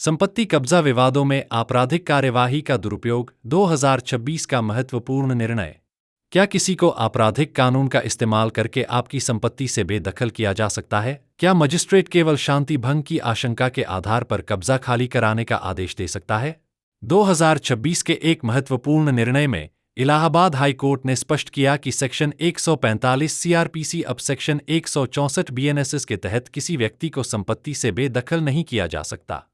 संपत्ति कब्जा विवादों में आपराधिक कार्यवाही का दुरुपयोग 2026 का महत्वपूर्ण निर्णय। क्या किसी को आपराधिक कानून का इस्तेमाल करके आपकी संपत्ति से बेदखल किया जा सकता है? क्या मजिस्ट्रेट केवल शांति भंग की आशंका के आधार पर कब्जा खाली कराने का आदेश दे सकता है? 2026 के एक महत्वपूर्ण निर्णय में इलाहाबाद हाई कोर्ट ने स्पष्ट किया कि सेक्शन 145 सीआरपीसी अब सेक्शन 164 बीएनएसएस के तहत किसी व्यक्ति को संपत्ति से बेदखल नहीं किया जा सकता।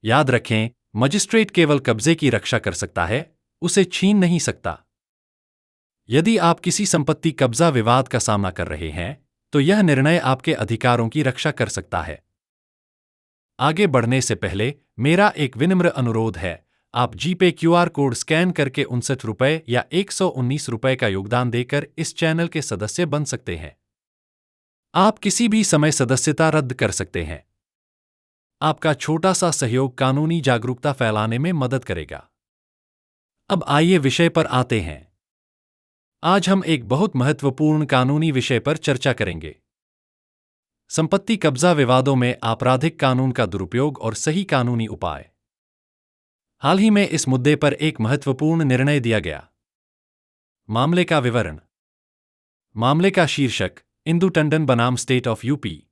याद रखें, मजिस्ट्रेट केवल कब्जे की रक्षा कर सकता है, उसे छीन नहीं सकता। यदि आप किसी संपत्ति कब्जा विवाद का सामना कर रहे हैं, तो यह निर्णय आपके अधिकारों की रक्षा कर सकता है। आगे बढ़ने से पहले मेरा एक विनम्र अनुरोध है, आप जीपे क्यूआर कोड स्कैन करके 59 रुपये या 119 रुपये का योगदान देकर इस चैनल के सदस्य बन सकते हैं। आप किसी भी समय सदस्यता रद्द कर सकते हैं। आपका छोटा सा सहयोग कानूनी जागरूकता फैलाने में मदद करेगा। अब आइए विषय पर आते हैं। आज हम एक बहुत महत्वपूर्ण कानूनी विषय पर चर्चा करेंगे। संपत्ति कब्जा विवादों में आपराधिक कानून का दुरुपयोग और सही कानूनी उपाय। हाल ही में इस मुद्दे पर एक महत्वपूर्ण निर्णय दिया गया। मामले का विवरण। मामले का शीर्षक, इंदु टंडन बनाम state of UP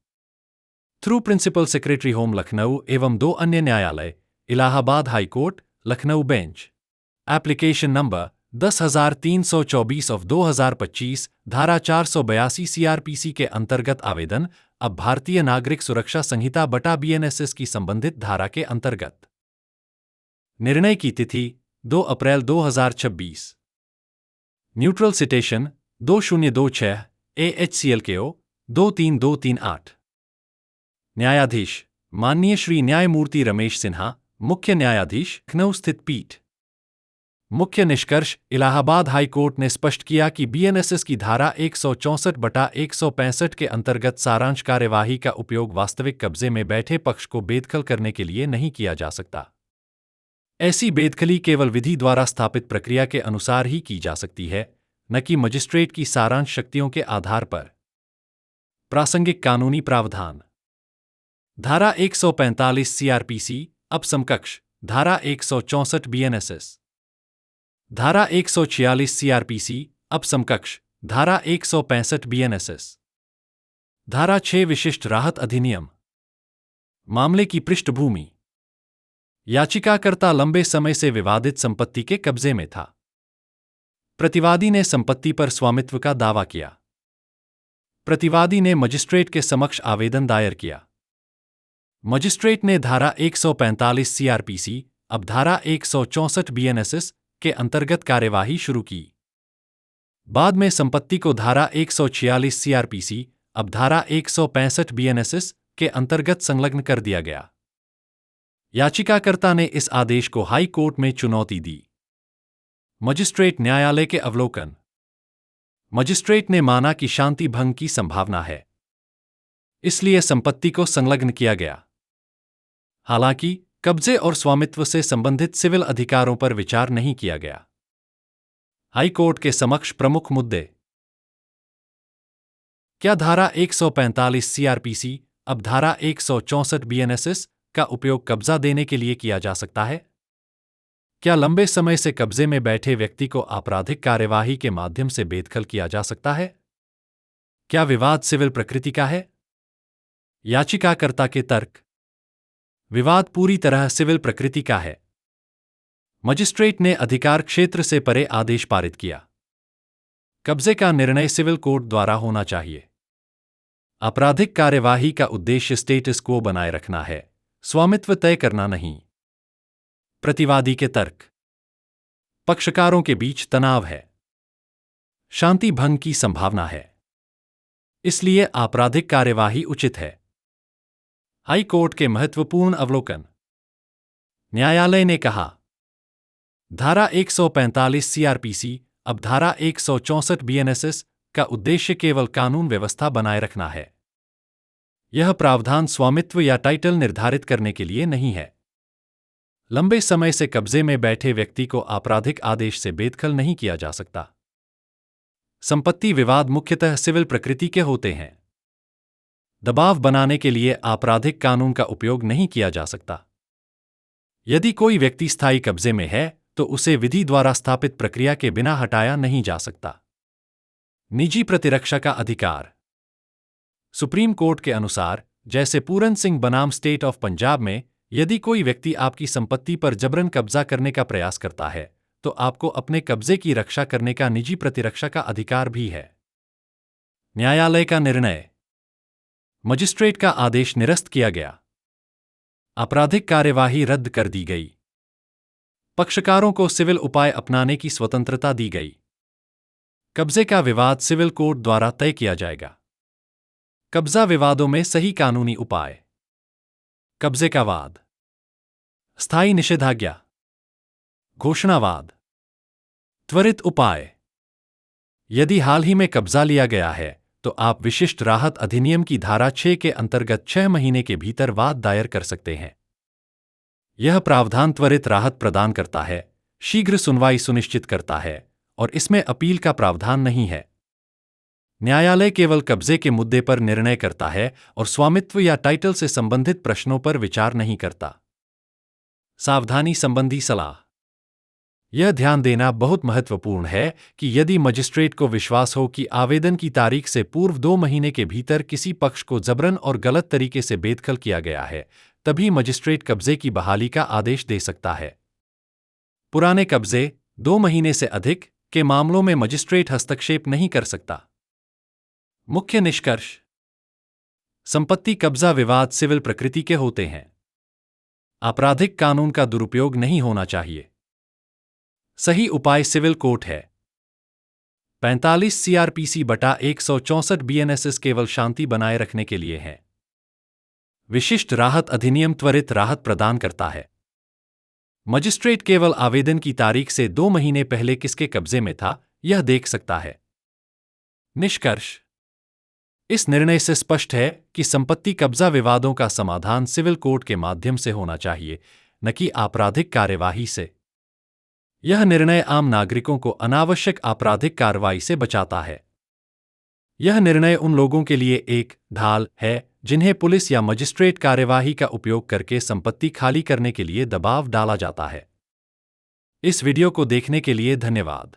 through principal secretary home Lucknow एवं 2 अन्य न्यायालय, Allahabad high court, Lucknow bench. Application number 10,324 of 2025, धारा 482 सीआरपीसी के अंतर्गत आवेदन अब भारतीय नागरिक सुरक्षा संहिता बटा बीएनएसएस की संबंधित धारा के अंतर्गत। निर्णय की तिथि 2 अप्रैल 2026। Neutral citation 2026 AHCLKO 23238। न्यायाधीश माननीय श्री न्यायमूर्ति रमेश सिन्हा, मुख्य न्यायाधीश, लखनऊ स्थित पीठ। मुख्य निष्कर्ष, इलाहाबाद हाई कोर्ट ने स्पष्ट किया कि बीएनएसएस की धारा 164/165 के अंतर्गत सारांश कार्यवाही का उपयोग वास्तविक कब्जे में बैठे पक्ष को बेदखल करने के लिए नहीं किया जा सकता। ऐसी बेदखली केवल विधि द्वारा स्थापित प्रक्रिया के अनुसार ही की जा सकती है, न कि मजिस्ट्रेट की सारांश शक्तियों के आधार पर। प्रासंगिक कानूनी प्रावधान। धारा 145 सीआरपीसी अब समकक्ष धारा 164 बीएनएसएस। धारा 146 सीआरपीसी अब समकक्ष धारा 165 बीएनएसएस। धारा 6 विशिष्ट राहत अधिनियम। मामले की पृष्ठभूमि। याचिकाकर्ता लंबे समय से विवादित संपत्ति के कब्जे में था। प्रतिवादी ने संपत्ति पर स्वामित्व का दावा किया। प्रतिवादी ने मजिस्ट्रेट के समक्ष आवेदन दायर किया। मजिस्ट्रेट ने धारा 145 सीआरपीसी अब धारा 164 बीएनएसएस के अंतर्गत कार्यवाही शुरू की। बाद में संपत्ति को धारा 146 सीआरपीसी अब धारा 165 बीएनएसएस के अंतर्गत संलग्न कर दिया गया। याचिकाकर्ता ने इस आदेश को हाई कोर्ट में चुनौती दी। मजिस्ट्रेट न्यायालय के अवलोकन। मजिस्ट्रेट ने माना कि शांति भंग की संभावना है, इसलिए संपत्ति को संलग्न किया गया। हालांकि कब्जे और स्वामित्व से संबंधित सिविल अधिकारों पर विचार नहीं किया गया। हाई कोर्ट के समक्ष प्रमुख मुद्दे। क्या धारा 145 सीआरपीसी अब धारा 164 बीएनएसएस का उपयोग कब्जा देने के लिए किया जा सकता है? क्या लंबे समय से कब्जे में बैठे व्यक्ति को आपराधिक कार्यवाही के माध्यम से बेदखल किया जा सकता है? क्या विवाद सिविल प्रकृति का है? याचिकाकर्ता के तर्क। विवाद पूरी तरह सिविल प्रकृति का है। मजिस्ट्रेट ने अधिकार क्षेत्र से परे आदेश पारित किया। कब्जे का निर्णय सिविल कोर्ट द्वारा होना चाहिए। आपराधिक कार्यवाही का उद्देश्य स्टेटस क्वो बनाए रखना है, स्वामित्व तय करना नहीं। प्रतिवादी के तर्क। पक्षकारों के बीच तनाव है, शांति भंग की संभावना है, इसलिए आपराधिक कार्यवाही उचित है। हाई कोर्ट के महत्वपूर्ण अवलोकन। न्यायालय ने कहा, धारा 145 सीआरपीसी अब धारा 164 बीएनएसएस का उद्देश्य केवल कानून व्यवस्था बनाए रखना है। यह प्रावधान स्वामित्व या टाइटल निर्धारित करने के लिए नहीं है। लंबे समय से कब्जे में बैठे व्यक्ति को आपराधिक आदेश से बेदखल नहीं किया जा सकता। संपत्ति विवाद मुख्यतः सिविल प्रकृति के होते हैं। दबाव बनाने के लिए आपराधिक कानून का उपयोग नहीं किया जा सकता। यदि कोई व्यक्ति स्थायी कब्जे में है तो उसे विधि द्वारा स्थापित प्रक्रिया के बिना हटाया नहीं जा सकता। निजी प्रतिरक्षा का अधिकार। सुप्रीम कोर्ट के अनुसार, जैसे पूरन सिंह बनाम स्टेट ऑफ पंजाब में, यदि कोई व्यक्ति आपकी संपत्ति पर जबरन कब्जा करने का प्रयास करता है तो आपको अपने कब्जे की रक्षा करने का निजी प्रतिरक्षा का अधिकार भी है। न्यायालय का निर्णय। मजिस्ट्रेट का आदेश निरस्त किया गया। आपराधिक कार्यवाही रद्द कर दी गई। पक्षकारों को सिविल उपाय अपनाने की स्वतंत्रता दी गई। कब्जे का विवाद सिविल कोर्ट द्वारा तय किया जाएगा। कब्जा विवादों में सही कानूनी उपाय। कब्जे का वाद। स्थायी निषेधाज्ञा। घोषणावाद। त्वरित उपाय। यदि हाल ही में कब्जा लिया गया है तो आप विशिष्ट राहत अधिनियम की धारा 6 के अंतर्गत 6 महीने के भीतर वाद दायर कर सकते हैं। यह प्रावधान त्वरित राहत प्रदान करता है, शीघ्र सुनवाई सुनिश्चित करता है और इसमें अपील का प्रावधान नहीं है। न्यायालय केवल कब्जे के मुद्दे पर निर्णय करता है और स्वामित्व या टाइटल से संबंधित प्रश्नों पर विचार नहीं करता। सावधानी संबंधी सलाह। यह ध्यान देना बहुत महत्वपूर्ण है कि यदि मजिस्ट्रेट को विश्वास हो कि आवेदन की तारीख से पूर्व 2 महीने के भीतर किसी पक्ष को जबरन और गलत तरीके से बेदखल किया गया है, तभी मजिस्ट्रेट कब्जे की बहाली का आदेश दे सकता है। पुराने कब्जे 2 महीने से अधिक के मामलों में मजिस्ट्रेट हस्तक्षेप नहीं कर सकता। मुख्य निष्कर्ष। संपत्ति कब्जा विवाद सिविल प्रकृति के होते हैं। आपराधिक कानून का दुरुपयोग नहीं होना चाहिए। सही उपाय सिविल कोर्ट है। 45 सीआरपीसी बटा 164 बीएनएसएस केवल शांति बनाए रखने के लिए है। विशिष्ट राहत अधिनियम त्वरित राहत प्रदान करता है। मजिस्ट्रेट केवल आवेदन की तारीख से 2 महीने पहले किसके कब्जे में था, यह देख सकता है। निष्कर्ष। इस निर्णय से स्पष्ट है कि संपत्ति कब्जा विवादों का समाधान सिविल कोर्ट के माध्यम से होना चाहिए, न कि आपराधिक कार्यवाही से। यह निर्णय आम नागरिकों को अनावश्यक आपराधिक कार्रवाई से बचाता है। यह निर्णय उन लोगों के लिए एक ढाल है जिन्हें पुलिस या मजिस्ट्रेट कार्यवाही का उपयोग करके संपत्ति खाली करने के लिए दबाव डाला जाता है। इस वीडियो को देखने के लिए धन्यवाद।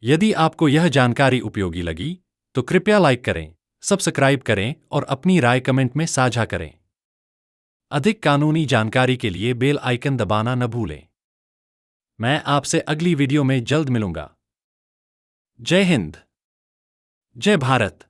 यदि आपको यह जानकारी उपयोगी लगी तो कृपया लाइक करें, सब्सक्राइब करें और अपनी राय कमेंट में साझा करें। अधिक कानूनी जानकारी के लिए बेल आइकन दबाना न भूलें। मैं आपसे अगली वीडियो में जल्द मिलूंगा। जय हिंद, जय भारत।